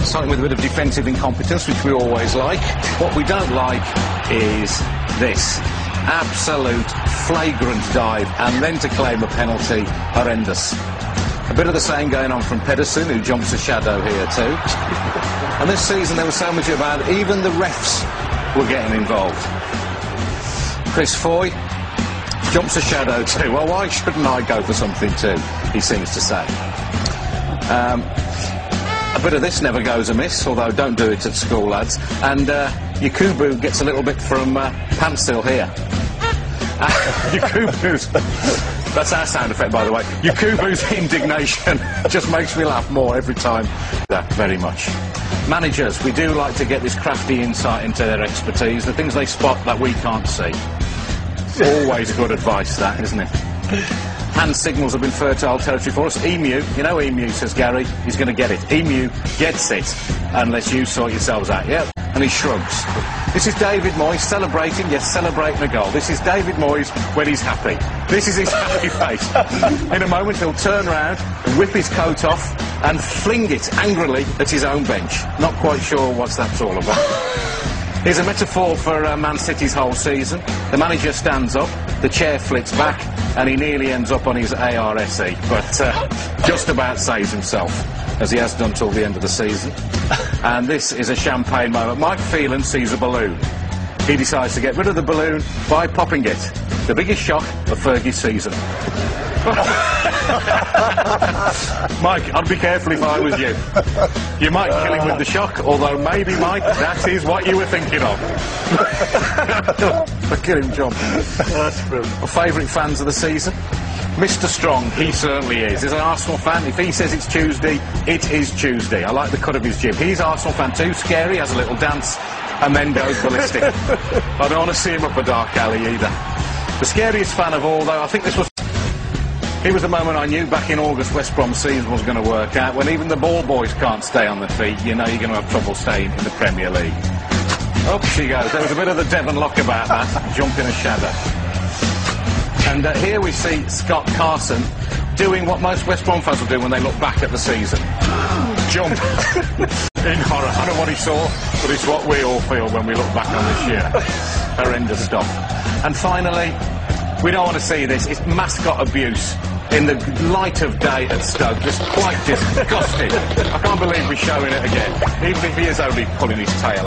starting with a bit of defensive incompetence, which we always like. What we don't like is this. Absolute flagrant dive, and then to claim a penalty, horrendous. A bit of the same going on from Pedersen, who jumps a shadow here too. And this season there was so much about it, even the refs were getting involved. Chris Foy jumps a shadow too. Well, why shouldn't I go for something too, he seems to say. A bit of this never goes amiss, although don't do it at school, lads. And Yakubu gets a little bit from Pansil here. Yakubu's... That's our sound effect, by the way. Yakubu's indignation just makes me laugh more every time. That very much. Managers, we do like to get this crafty insight into their expertise, the things they spot that we can't see. Always good advice, that, isn't it? Hand signals have been fertile territory for us. Emu, you know Emu, says Gary, he's going to get it. Emu gets it, unless you sort yourselves out. Yep. And he shrugs. This is David Moyes celebrating, yes, celebrating a goal. This is David Moyes when he's happy. This is his happy face. In a moment he'll turn round, whip his coat off and fling it angrily at his own bench. Not quite sure what that's all about. Here's a metaphor for Man City's whole season. The manager stands up, the chair flicks back, and he nearly ends up on his ARSE, but just about saves himself, as he has done till the end of the season. And this is a champagne moment. Mike Phelan sees a balloon. He decides to get rid of the balloon by popping it. The biggest shock of Fergie's season. Mike, I'd be careful if I was you. You might kill him with the shock, although maybe, Mike, that is what you were thinking of. Look at him jump. That's brilliant. My favourite fans of the season? Mr. Strong, he certainly is. As an Arsenal fan, if he says it's Tuesday, it is Tuesday. I like the cut of his jib. He's Arsenal fan too, scary, has a little dance, and then goes ballistic. I don't want to see him up a dark alley either. The scariest fan of all, though, I think this was... Here was the moment I knew back in August West Brom's season was going to work out. When even the ball boys can't stay on their feet, you know you're going to have trouble staying in the Premier League. Up she goes. There was a bit of the Devon lock about that. Jumped in a shadow. And here we see Scott Carson doing what most West Brom fans will do when they look back at the season. Jump. In horror. I don't know what he saw, but it's what we all feel when we look back on this year. Horrendous stuff. And finally, we don't want to see this. It's mascot abuse in the light of day at Stoke. Just quite disgusting. I can't believe we're showing it again, even if he is only pulling his tail.